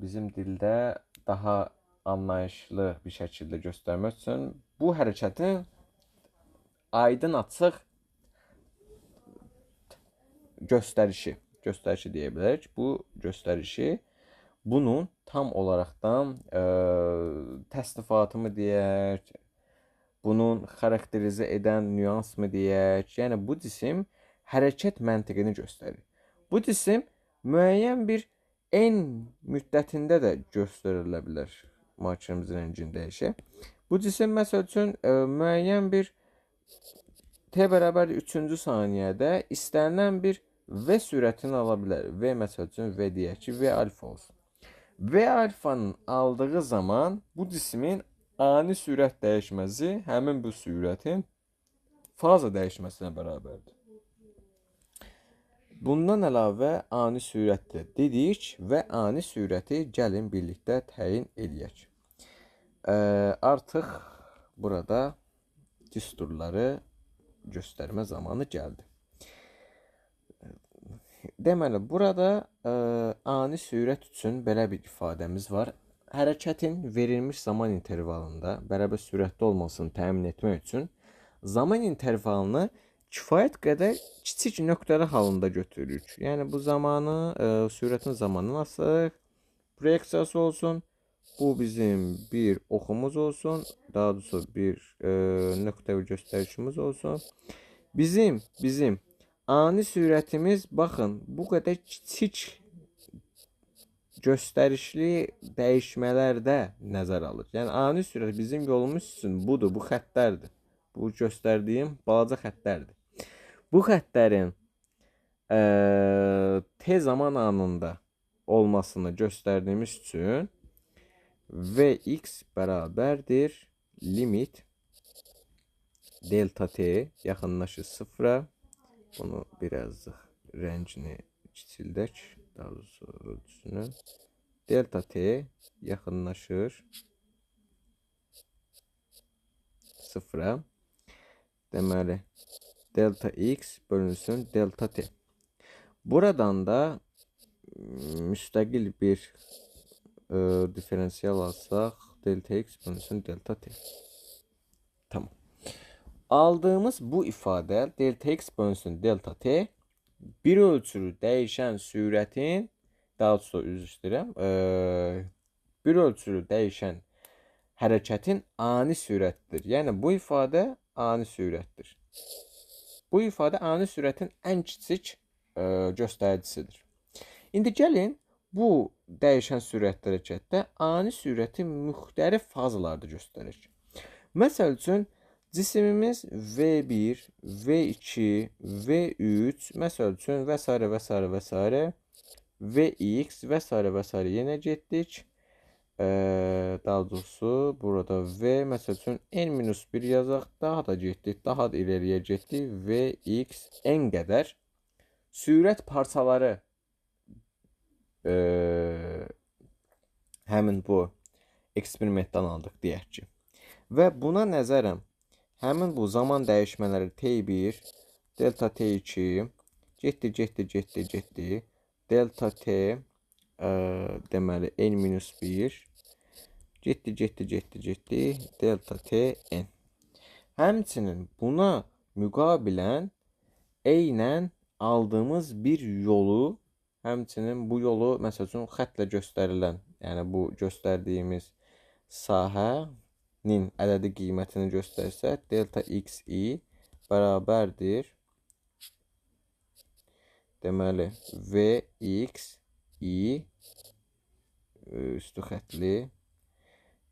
bizim dildə daha anlayışlı bir şəkildə göstərmək üçün bu hərəkətin aydın açıq göstərişi deyə bilərik. Bu göstərişi bunun tam olaraqdan təsnifatı mı deyək, bunun xarakterizə edən nüans mı deyək, yəni bu cisim hərəkət məntiqini göstərir. Bu cisim müəyyən bir n müddətində də göstərilə bilər. Makinimizin rəngini dəyişək. Bu cisim məsəl üçün müəyyən bir t bərabər 3-cü saniyədə istənilən bir v sürətini ala bilər. V məsəl üçün v deyək ki, v alfa olsun. V alfanın aldığı zaman bu cismin ani sürət dəyişməsi həmin bu sürətin faza dəyişməsinə bərabərdir. Bundan əlavə ani sürətdə dedik və ani sürəti gəlin birlikdə təyin eləyək. Artıq burada düsturları göstərmə zamanı gəldi. Deməli, burada ani sürət üçün belə bir ifadəmiz var. Hərəkətin verilmiş zaman intervalında bərabər sürətli olmasını təmin etmək üçün zaman intervalını kifayət qədər kiçik nöqtələr halında götürürük. Yəni bu zamanı, sürətin zamanını asıq, proyeksiyası olsun. Bu bizim bir oxumuz olsun. Daha doğrusu bir nöqtəvi göstərişimiz olsun. Bizim ani sürətimiz, baxın, bu qədər kiçik göstərişli dəyişmələrdə nəzər alır. Yəni ani sürət bizim yolumuz üçün budur, bu xəttlərdir. Bu göstərdiyim balaca xəttlərdir. Bu xəttlərin t zaman anında olmasını göstərdiyimiz üçün vx bərabərdir limit delta t yaxınlaşır sıfıra. Bunu birazcık rəngini kiçildək, daha doğrusu ölçüsünü. Delta t yaxınlaşır sıfıra. Deməli, delta x bölünsün delta t. Buradan da müstəqil bir diferansiyel alsaq, delta x bölünsün delta t. Tamam. Aldığımız bu ifadə delta x bölünsün delta t bir ölçülü dəyişən sürətin, daha doğrusu üzr istəyirəm, bir ölçülü dəyişən hərəkətin ani sürətdir. Yəni bu ifadə ani sürətdir. Bu ifadə ani sürətin ən kiçik göstəricisidir. İndi gəlin bu dəyişən sürətli hərəkətdə ani sürəti müxtəlif fazalarda göstərək. Məsəl üçün cisimimiz V1, V2, V3, məsəl üçün və s. və s. və s. Vx və s. və s. yenə getdik. Daha doğrusu burada V, məsəl üçün n-1 yazaq, daha da getdik, daha da ileriyə getdik. Vx n qədər sürət parçaları həmin bu eksperimentdən aldıq deyək ki. Və buna nəzərən həmin bu zaman dəyişmələri T1, delta T2 getdi. Delta T deməli n-1 getdi. Delta T n. Həmçinin buna müqabilən eynən aldığımız bir yolu, həmçinin bu yolu məsəl üçün xətlə göstərilən, yəni bu göstərdiyimiz sahənin ədədi qiymətini göstərsək, delta xi bərabərdir. Deməli, vxi üstü xətli,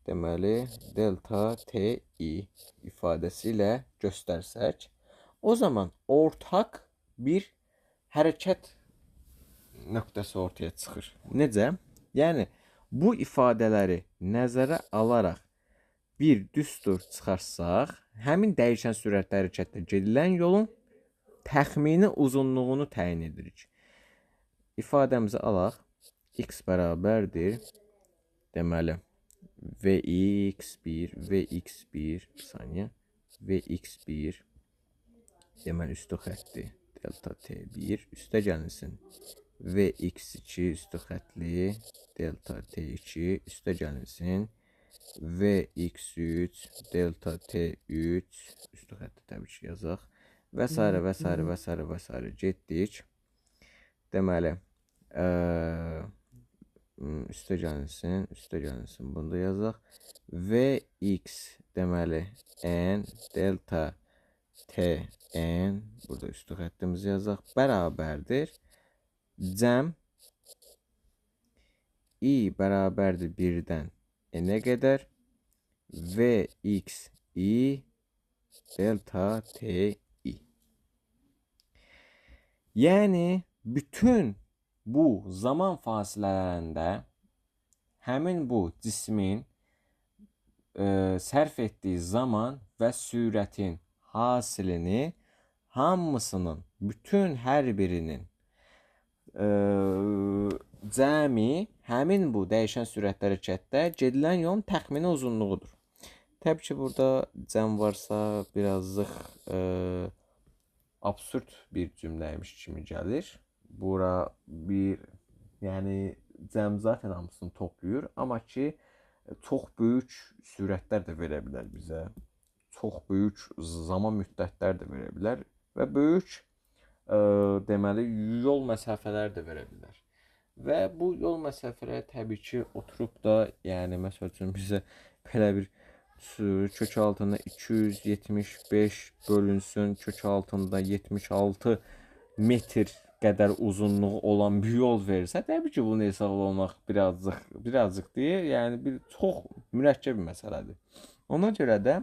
deməli, delta ti ifadəsi ilə göstərsək, o zaman ortaq bir hərəkət nöqtəsi ortaya çıxır. Necə? Yəni, bu ifadələri nəzərə alaraq bir düstur çıxarsaq, həmin dəyişən sürətli hərəkətdə gedilən yolun təxmini uzunluğunu təyin edirik. İfadəmizi alaq. X bərabərdir. Deməli, Vx1, Vx1 saniyə, Vx1 deməli üstü xətti delta T1 üstə gəlinsin. Vx2 üstü xətli delta T2 üstə gəlinsin. Vx3 delta T3 üstü xətti təbii ki yazaq. Və s. getdik. Deməli, üstə gəlinsin, bunu da yazaq. Vx deməli n delta Tn, burada üstü xəttimizi yazaq, bərabərdir. Cəm i bərabərdir 1-dən n-ə qədər Vxi delta Ti. Yəni, bütün bu zaman fasilələrində həmin bu cismin sərf etdiyi zaman və sürətin hasilini hamısının, bütün hər birinin cəmi həmin bu dəyişən sürətli hərəkətdə gedilən yolun təxmini uzunluğudur. Təbii ki, burada cəm varsa birazcıq absurd bir cümləymiş kimi gəlir. Bura bir, yəni cəm zaten hamısını toplayır, amma ki, çox böyük sürətlər də verə bilər bizə. Çox böyük zaman müddətlər də verə bilər və böyük deməli yol məsafələri də verə bilər. Və bu yol məsafələri təbii ki, oturub da, yəni məsəl üçün bizə belə bir kök altında 275 bölünsün, kök altında 76 metr qədər uzunluğu olan bir yol verirsə, təbii ki, bunu hesablamaq birazcık deyil, yəni bir çox mürəkkəb bir məsələdir. Ona görə də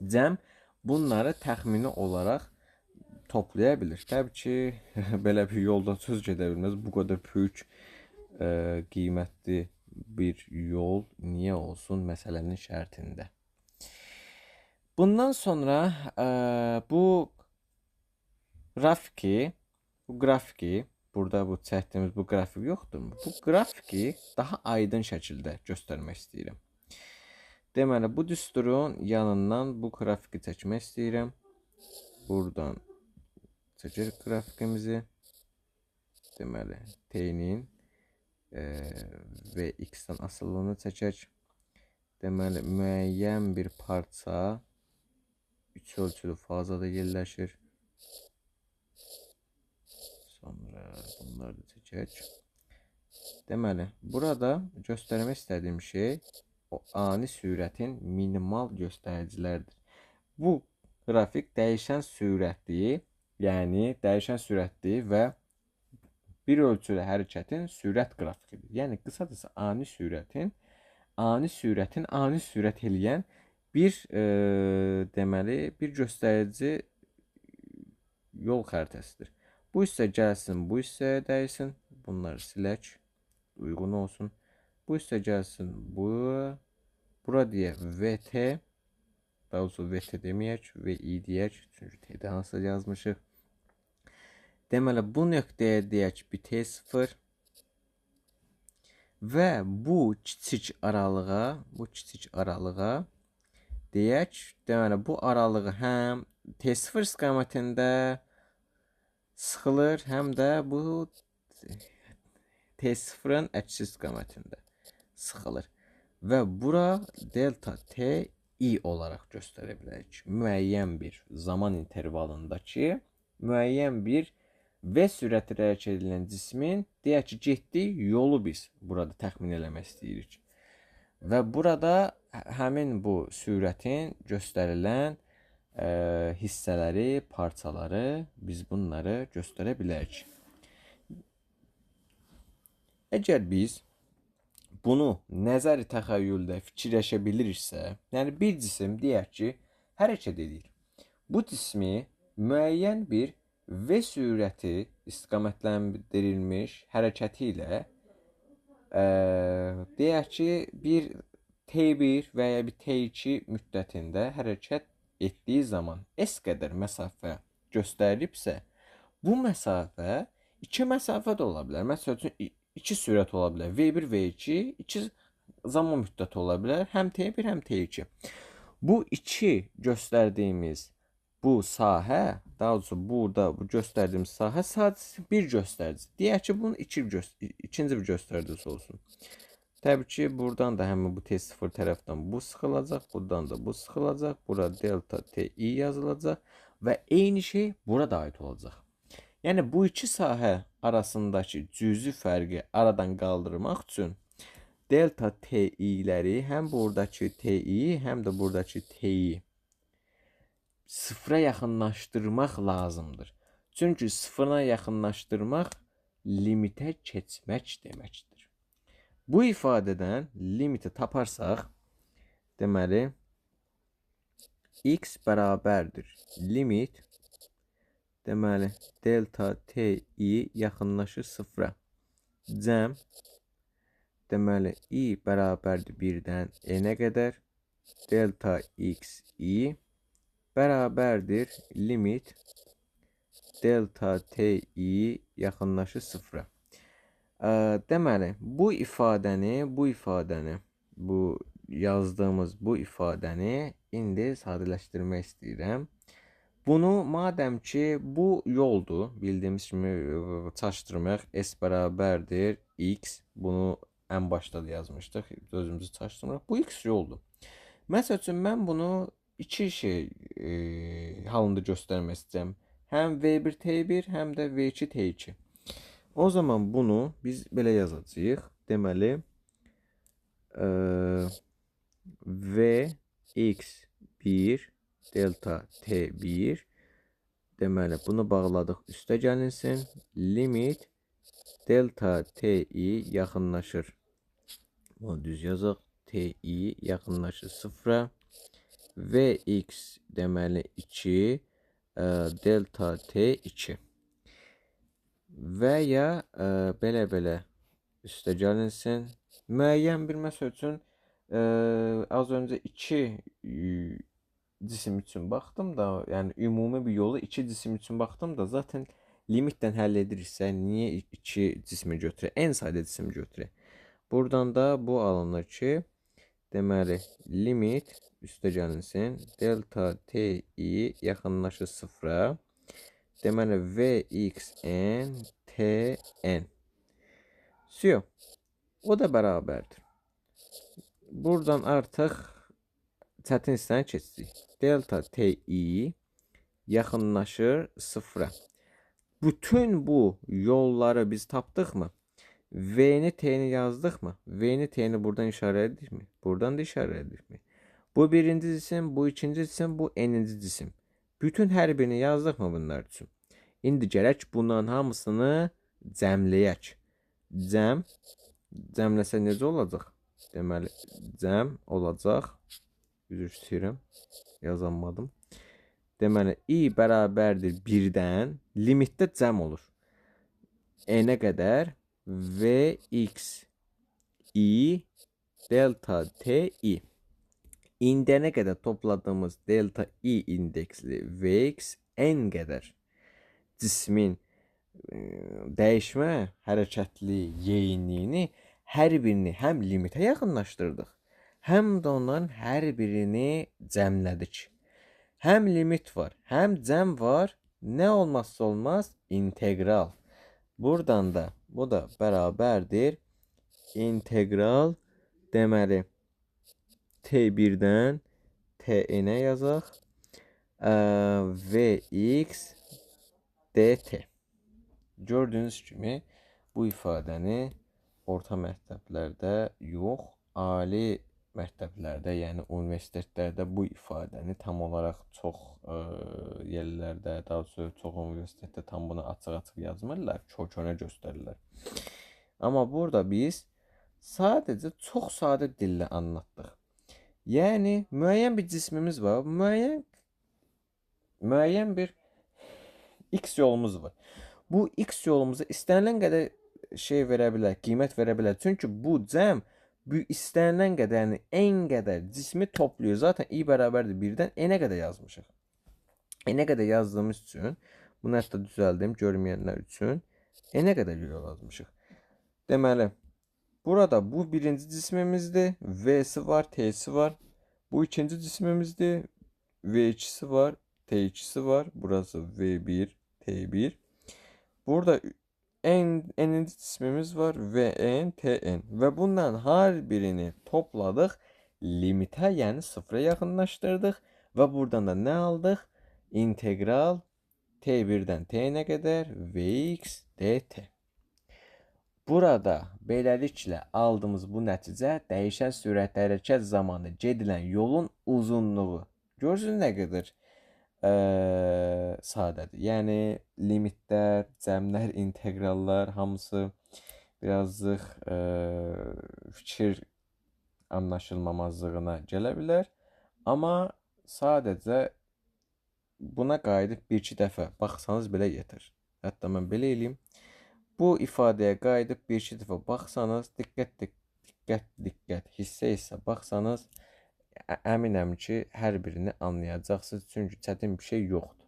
cəm bunları təxmini olaraq toplaya bilir. Təbii ki, belə bir yolda söz gedə bilməz. Bu qədər böyük qiymətli bir yol niyə olsun məsələnin şərtində. Bundan sonra bu grafiki, burada bu çəkdiyimiz bu qrafik yoxdurmu? Bu qrafiki daha aydın şəkildə göstərmək istəyirəm. Deməli, bu düsturun yanından bu qrafiki çəkmək istəyirəm. Buradan çəkir qrafikimizi. Deməli, T'nin və X-dən asıllığını çəkək. Deməli, müəyyən bir parça 3 ölçülü fazada yerləşir. Sonra bunları da çəkək. Deməli, burada göstərmək istədiyim şey o ani sürətin minimal göstəricilərdir. Bu qrafik dəyişən sürətli, yəni dəyişən sürətli və bir ölçülü hərəkətin sürət qrafikidir. Yəni qısacası ani sürət eləyən bir deməli bir göstərici yol xəritəsidir. Bu hissə gəlsin, bu hissəyə dəysin. Bunları silək, uyğun olsun. Bu hissə gəlsin, bura deyək VT, daha doğrusu VT deməyək, VI deyək, çünki T-də hansısa yazmışıq. Deməli, bu nöqtəyə deyək bir T0 və bu kiçik aralığa deyək, deməli, bu aralığı həm T0 istiqamətində sıxılır, həm də bu T0-ın əksi istiqamətində sıxılır. Və bura delta Ti olaraq göstərə bilərik. Müəyyən bir zaman intervalındakı müəyyən bir V sürəti hərəkət edilən cismin deyək ki, getdiyi yolu biz burada təxmin eləmək istəyirik. Və burada həmin bu sürətin göstərilən hissələri, parçaları biz bunları göstərə bilərik. Əgər biz bunu nəzəri təxəyyüldə fikirləşə biliriksə, yəni bir cisim deyək ki, hərəkət edir. Bu cismi müəyyən bir V sürəti istiqamətləndirilmiş hərəkəti ilə deyək ki, bir T1 və ya bir T2 müddətində hərəkət etdiyi zaman S qədər məsafə göstərilibsə, bu məsafə iki məsafə də ola bilər. Məsəl üçün, iki sürət ola bilər. V1, V2, iki zaman müddəti ola bilər. Həm T1, həm T2. Bu iki göstərdiyimiz bu sahə, daha doğrusu burada bu göstərdiyimiz sahə sadəcə bir göstərici. Deyək ki, bunun ikinci bir göstəricisi olsun. Təbii ki, buradan da həmin bu T0 tərəfdən bu sıxılacaq, buradan da bu sıxılacaq, bura delta Ti yazılacaq və eyni şey burada aid olacaq. Yəni, bu iki sahə arasındakı cüzi fərqi aradan qaldırmaq üçün delta Ti'ləri həm buradakı Ti, həm də buradakı Ti sıfıra yaxınlaşdırmaq lazımdır. Çünki sıfıra yaxınlaşdırmaq limitə keçmək deməkdir. Bu ifadədən limiti taparsaq, deməli, x bərabərdir limit, deməli, delta Ti yaxınlaşır sıfıra. Cəm, deməli, i bərabərdir 1-dən n-ə qədər, delta xi bərabərdir limit, delta Ti yaxınlaşır sıfıra. Deməli, bu yazdığımız bu ifadəni indi sadələşdirmək istəyirəm. Bunu madəm ki, bu yoldur, bildiyimiz kimi çaşdırmaq S bərabərdir x, bunu ən başda da yazmışdıq, özümüzü çaşdırmaq. Bu x yoldur. Məsəl üçün, mən bunu iki şey halında göstərmək istəyirəm. Həm V1 T1, həm də V2 T2. O zaman bunu biz belə yazacağıq. Deməli, Vx1 delta T1, deməli, bunu bağladıq, üstə gəlinsin. Limit delta Ti yaxınlaşır. Bunu düz yazaq. Ti yaxınlaşır sıfıra. Vx deməli 2 delta T2. Və ya belə üstə gəlinsin. Müəyyən bir məsəl üçün az öncə 2 cisim üçün baxdım da, yəni ümumi bir yolu iki cisim üçün baxdım da, zaten limitdən həll ediriksə, niyə iki cismi götürək? En sadə cismi götürək. Buradan da bu alınır ki, deməli limit üstə gəlinsin. Delta ti yaxınlaşır sıfıra. Deməli vxn tn. Suyo. O da bərabərdir. Buradan artıq çətin hissəni keçdik. Delta ti yaxınlaşır sıfıra. Bütün bu yolları biz tapdıqmı? V'ni t'ni yazdıqmı? V'ni t'ni buradan işaret etdik mi? Buradan da işaret etdik mi? Bu birinci cisim, bu ikinci cisim, bu n'inci cisim. Bütün hər birini yazdıqmı bunlar üçün? İndi gərək bunların hamısını cəmləyək. Cəmləsə necə olacaq? Deməli, cəm olacaq. Üzr istəyirəm, yazamadım. Deməli, i bərabərdir 1-dən, limitdə cəm olur. N'ə qədər vx i delta ti. İndiyənə qədər topladığımız delta i indeksli vx n qədər cismin dəyişmə hərəkətli yeyinliyini hər birini həm limitə yaxınlaşdırdıq, həm də onların hər birini cəmlədik. Həm limit var, həm cəm var. Nə olmazsa olmaz integral. Buradan da bu da bərabərdir integral, deməli t1-dən tnə yazaq. Vx dt. Gördüyünüz kimi bu ifadəni orta məktəblərdə yox, ali məktəblərdə, yəni universitetlərdə bu ifadəni tam olaraq çox yerlərdə, daha doğrusu çox universitetdə tam bunu açıq-açıq yazmırlar, kökünə göstərirlər. Amma burada biz sadəcə çox sadə dillə anlatdıq. Yəni müəyyən bir cismimiz var, müəyyən bir x yolumuz var. Bu x yolumuza istənilən qədər şey verə bilər, qiymət verə bilər. Çünki bu cəm bu istənilən qədər, yəni n qədər cismi topluyor. Zaten i bərabərdir 1-dən n-ə qədər yazmışıq. N-ə qədər yazdığımız üçün, bunu hətta düzəldim görməyənlər üçün, n-ə qədər yol yazmışıq. Deməli, burada bu birinci cismimizdir, v-si var, t-si var. Bu ikinci cismimizdir, v2'si var, t2'si var. Burası v1, t1. Burada n'inci cismimiz var, vn, tn. Və bundan hər birini topladıq, limitə, yəni sıfıra yaxınlaşdırdıq. Və buradan da nə aldıq? İntegral t1-dən t-nə qədər vx dt. Burada beləliklə aldığımız bu nəticə dəyişən sürətlə hərəkət zamanı gedilən yolun uzunluğu. Görürsünüz nə qədər sadədir. Yəni limitlər, cəmlər, integrallar hamısı birazcıq fikir anlaşılmamazlığına gələ bilər. Amma sadəcə buna qayıdıb bir-iki dəfə baxsanız belə yetir. Hətta mən belə eləyim. Bu ifadəyə qayıdıb bir-iki dəfə baxsanız, diqqət hissə baxsanız, əminəm ki, hər birini anlayacaqsınız. Çünki çətin bir şey yoxdur.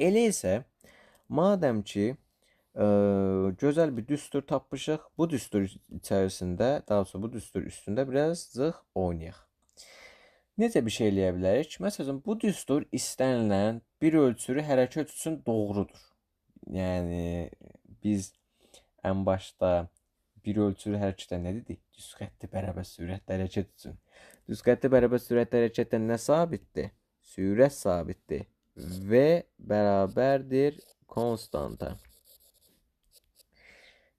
Elə isə, madəm ki, gözəl bir düstur tapmışıq, bu düstur içərisində, daha sonra bu düstur üstündə birazcıq oynayaq. Necə bir şey eləyə bilərik? Məsələn, bu düstur istənilən bir ölçülü hərəkət üçün doğrudur. Yəni, biz ən başda bir ölçülü hərəkətdə nə dedik? Düz xətti bərabər sürətlə hərəkət üçün. Düz xətti bərabər sürətlə hərəkətdə nə sabitdir? Sürət sabitdir. V bərabərdir konstanta.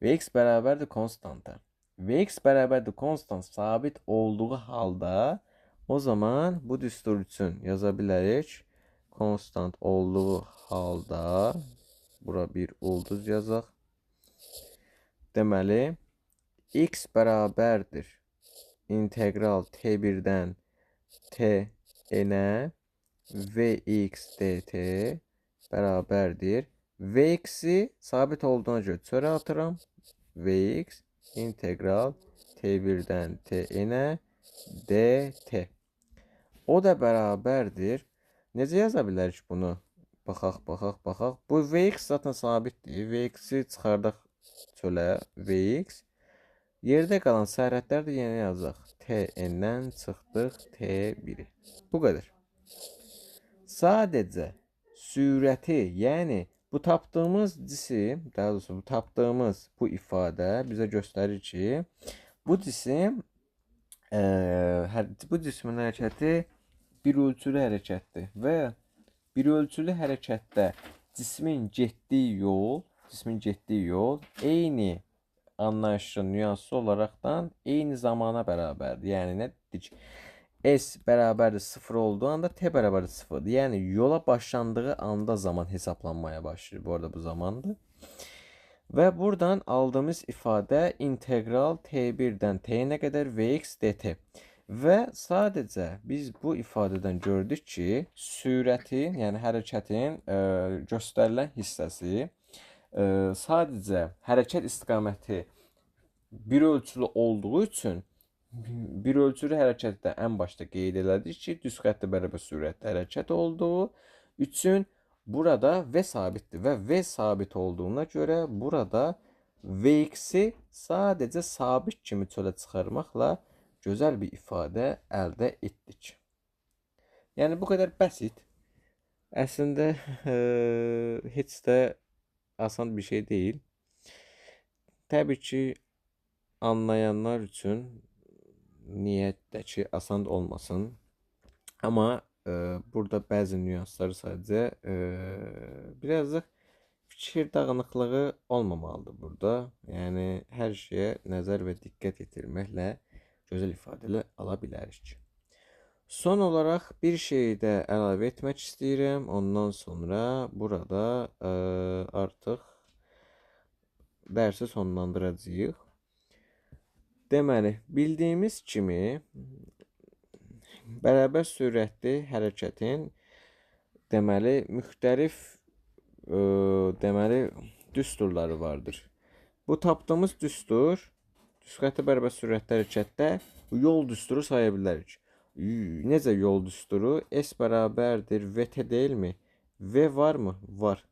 Vx bərabərdir konstanta. Vx bərabərdir konstant sabit olduğu halda, o zaman bu düstur üçün yaza bilərik. Konstant olduğu halda, bura bir ulduz yazaq. Deməli, x bərabərdir integral t1-dən t-nə vx dt bərabərdir. Vx-i sabit olduğuna görə çörə atıram. Vx integral t1-dən t-nə dt. O da bərabərdir. Necə yaza bilərik bunu? Baxaq. Bu Vx zaten sabitdir. Vx-i çıxardaq çölə. Vx. Yerdə qalan sərhədləri də yenə yazaq. Tn-dən çıxdıq T1-i. Bu qədər. Sadəcə sürəti, yəni bu tapdığımız cisim, daha doğrusu bu tapdığımız bu ifadə bizə göstərir ki, bu cisim bu cismin hərəkəti bir ölçülü hərəkətdir və bir ölçülü hərəkətdə cismin getdiyi yol eyni anlayışın nüansı olaraqdan eyni zamana bərabərdir. Yəni nə dedik? S bərabərdir 0 olduğu anda T bərabərdir 0'dır. Yəni yola başlandığı anda zaman hesablanmaya başlayır. Bu arada bu zamandır. Və buradan aldığımız ifadə integral T1-dən T-nə qədər Vx dt. Və sadəcə biz bu ifadədən gördük ki, sürətin, yəni hərəkətin göstərilən hissəsi sadəcə hərəkət istiqaməti bir ölçülü olduğu üçün bir ölçülü hərəkətdə ən başda qeyd elədik ki, düz xəttə bərabər sürətdə hərəkət olduğu üçün burada V sabitdir və V sabit olduğuna görə burada Vx-i sadəcə sabit kimi çölə çıxarmaqla gözəl bir ifadə əldə etdik. Yəni bu qədər bəsit. Əslində heç də asan bir şey deyil. Təbii ki, anlayanlar üçün niyyətdə ki, asan olmasın. Amma burada bəzi nüansları sadəcə birazcık fikir dağınıqlığı olmamalıdır burada. Yəni hər şeyə nəzər və diqqət yetirməklə gözəl ifadələr ala bilərik. Son olaraq bir şeyi də əlavə etmək istəyirəm. Ondan sonra burada artıq dərsi sonlandıracağıq. Deməli, bildiyimiz kimi bərabər sürətli hərəkətin deməli müxtəlif deməli düsturları vardır. Bu tapdığımız düstur düz xəttə bərabər sürətli hərəkətdə yol düsturu saya bilərik. Necə yol düsturu? S bərabərdir VT deyilmi? V varmı? Var.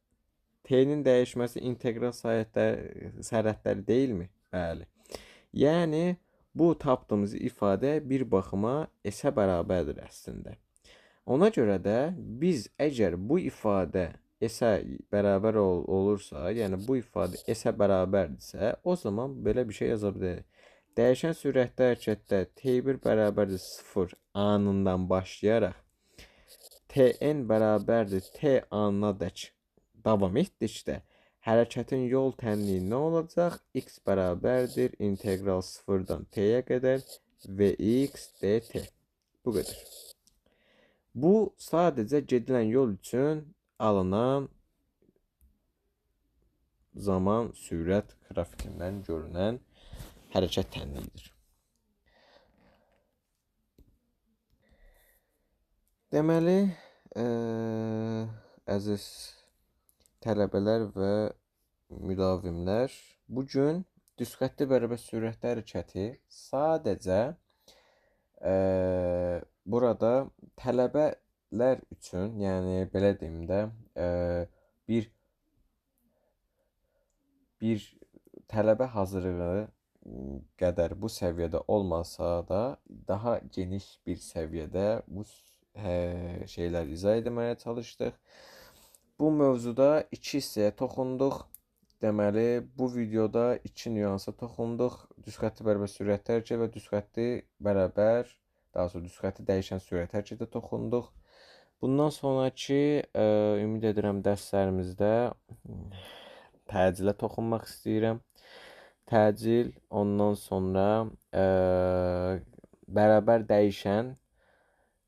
T'nin dəyişməsi integral sərhədləri deyilmi? Bəli. Yəni bu tapdığımız ifadə bir baxıma S-ə bərabərdir əslində. Ona görə də biz əgər bu ifadə S-ə bərabər olursa, yəni bu ifadə S-ə bərabərdirsə, o zaman belə bir şey yaza bilərik. Dəyişən sürətli hərəkətdə T1 bərabərdir 0 anından başlayaraq Tn bərabərdir T anadək davam etdikdə hərəkətin yol tənliyi nə olacaq? X bərabərdir integral 0-dan T-yə qədər Vx dt. Bu qədər. Bu sadəcə gedilən yol üçün alınan zaman sürət qrafikindən görünən hərəkət tənliyidir. Deməli, əziz tələbələr və müdavimlər, bugün düz xəttə bərabər sürətli hərəkəti sadəcə burada tələbələr üçün, yəni belə deyim də, bir tələbə hazırlığı qədər bu səviyyədə olmasa da, daha geniş bir səviyyədə bu şeylər izah etməyə çalışdıq. Bu mövzuda iki hissəyə toxunduq. Deməli, bu videoda iki nüansa toxunduq. Düz xətti bərabər sürətli hərəkət və düz xətti bərabər, daha sonra düz xətti dəyişən sürətli hərəkətə toxunduq. Bundan sonraki ümid edirəm dərslərimizdə təcillə toxunmaq istəyirəm. Təcil, ondan sonra bərabər dəyişən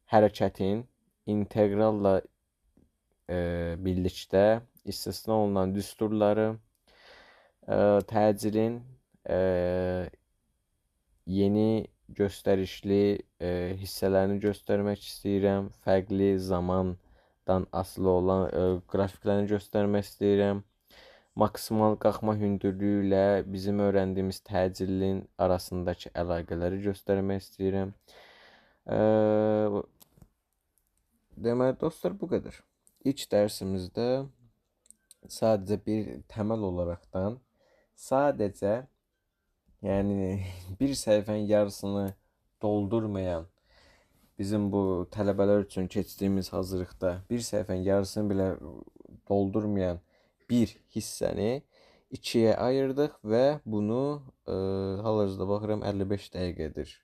hərəkətin integralla birlikdə istisna olunan düsturları, təcilin yeni göstərişli hissələrini göstərmək istəyirəm. Fərqli zamandan asılı olan qrafiklərini göstərmək istəyirəm. Maksimal qalxma hündürlüyü ilə bizim öyrəndiyimiz təcilin arasındakı əlaqələri göstərmək istəyirəm. deməli dostlar bu qədər. İlk dərsimizdə sadəcə bir təməl olaraqdan sadəcə yəni bir səhifənin yarısını doldurmayan bizim bu tələbələr üçün keçdiyimiz hazırlıqda bir səhifənin yarısını belə doldurmayan bir hissəni ikiyə ayırdıq və bunu hal-hazırda baxıram 55 dəqiqədir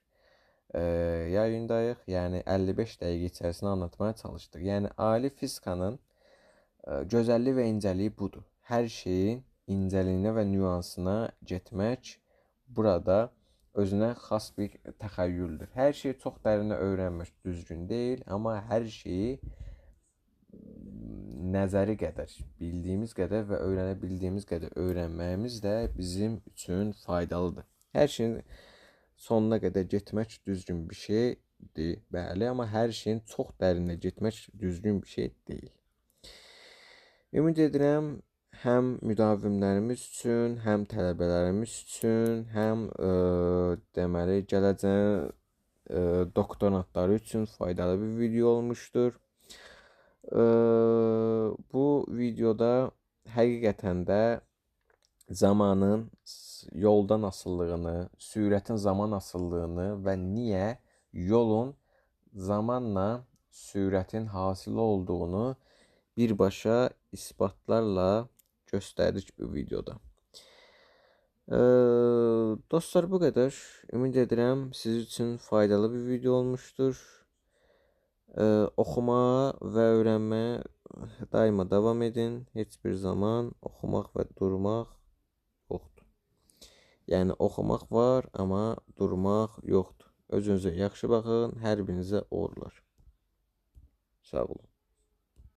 yayındayıq. Yəni 55 dəqiqə içərisində anlatmaya çalışdıq. Yəni ali fizikanın gözəlliyi və incəliyi budur. Hər şeyin incəliyinə və nüansına getmək burada özünə xas bir təxəyyüldür. Hər şeyi çox dərinə öyrənmək düzgün deyil, amma hər şeyi nəzəri qədər, bildiyimiz qədər və öyrənə bildiyimiz qədər öyrənməyimiz də bizim üçün faydalıdır. Hər şeyin sonuna qədər getmək düzgün bir şeydir, bəli, amma hər şeyin çox dərinə getmək düzgün bir şey deyil. Ümid edirəm, həm müdavimlərimiz üçün, həm tələbələrimiz üçün, həm deməli gələcək doktorantları üçün faydalı bir video olmuşdur. Bu videoda həqiqətən də zamanın yoldan asıllığını, sürətin zaman asıllığını və niyə yolun zamanla sürətin hasili olduğunu birbaşa isbatlarla göstərdik bu videoda. Dostlar bu qədər. Ümid edirəm siz üçün faydalı bir video olmuşdur. Oxumağa və öyrənməyə daima davam edin. Heç bir zaman oxumaq və durmaq yoxdur. Yəni oxumaq var, amma durmaq yoxdur. Özünüzə yaxşı baxın. Hər birinizə uğurlar. Sağ olun.